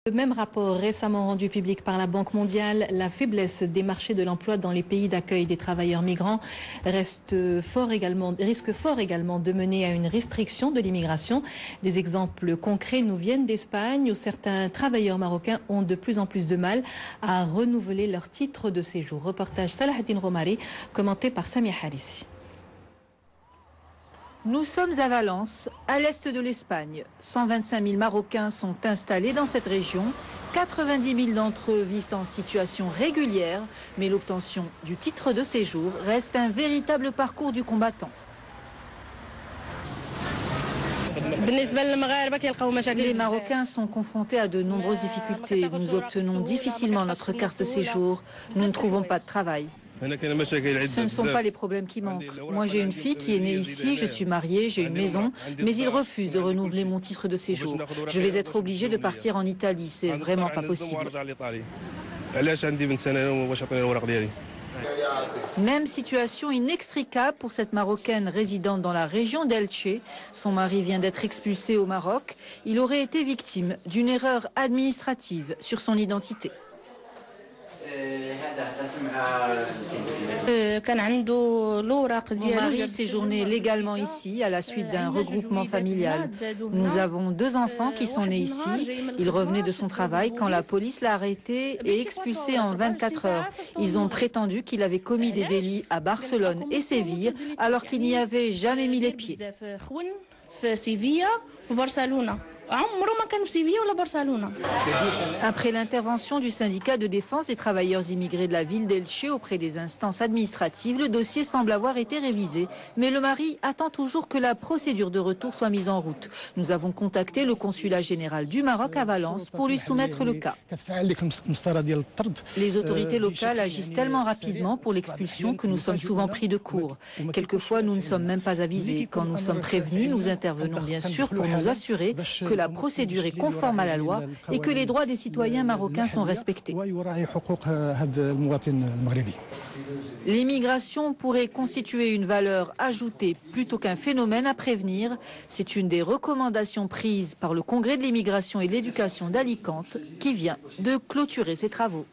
Le même rapport récemment rendu public par la Banque mondiale, la faiblesse des marchés de l'emploi dans les pays d'accueil des travailleurs migrants risque fort également de mener à une restriction de l'immigration. Des exemples concrets nous viennent d'Espagne où certains travailleurs marocains ont de plus en plus de mal à renouveler leur titre de séjour. Reportage Salahaddin Romari, commenté par Samia Harissi. Nous sommes à Valence, à l'est de l'Espagne. 125 000 Marocains sont installés dans cette région. 90 000 d'entre eux vivent en situation régulière, mais l'obtention du titre de séjour reste un véritable parcours du combattant. Les Marocains sont confrontés à de nombreuses difficultés. Nous obtenons difficilement notre carte de séjour. Nous ne trouvons pas de travail. Ce ne sont pas les problèmes qui manquent. Moi, j'ai une fille qui est née ici, je suis mariée, j'ai une maison, mais ils refusent de renouveler mon titre de séjour. Je vais être obligée de partir en Italie, c'est vraiment pas possible. Même situation inextricable pour cette Marocaine résidente dans la région d'Elche. Son mari vient d'être expulsé au Maroc. Il aurait été victime d'une erreur administrative sur son identité. Mon mari séjournait légalement ici à la suite d'un regroupement familial. Nous avons 2 enfants qui sont nés ici. Il revenait de son travail quand la police l'a arrêté et expulsé en 24 heures. Ils ont prétendu qu'il avait commis des délits à Barcelone et Séville alors qu'il n'y avait jamais mis les pieds. Après l'intervention du syndicat de défense des travailleurs immigrés de la ville d'Elche auprès des instances administratives, le dossier semble avoir été révisé. Mais le mari attend toujours que la procédure de retour soit mise en route. Nous avons contacté le consulat général du Maroc à Valence pour lui soumettre le cas. Les autorités locales agissent tellement rapidement pour l'expulsion que nous sommes souvent pris de court. Quelquefois, nous ne sommes même pas avisés. Quand nous sommes prévenus, nous intervenons bien sûr pour nous assurer que la procédure est conforme à la loi et que les droits des citoyens marocains sont respectés. L'immigration pourrait constituer une valeur ajoutée plutôt qu'un phénomène à prévenir. C'est une des recommandations prises par le Congrès de l'immigration et de l'éducation d'Alicante qui vient de clôturer ses travaux.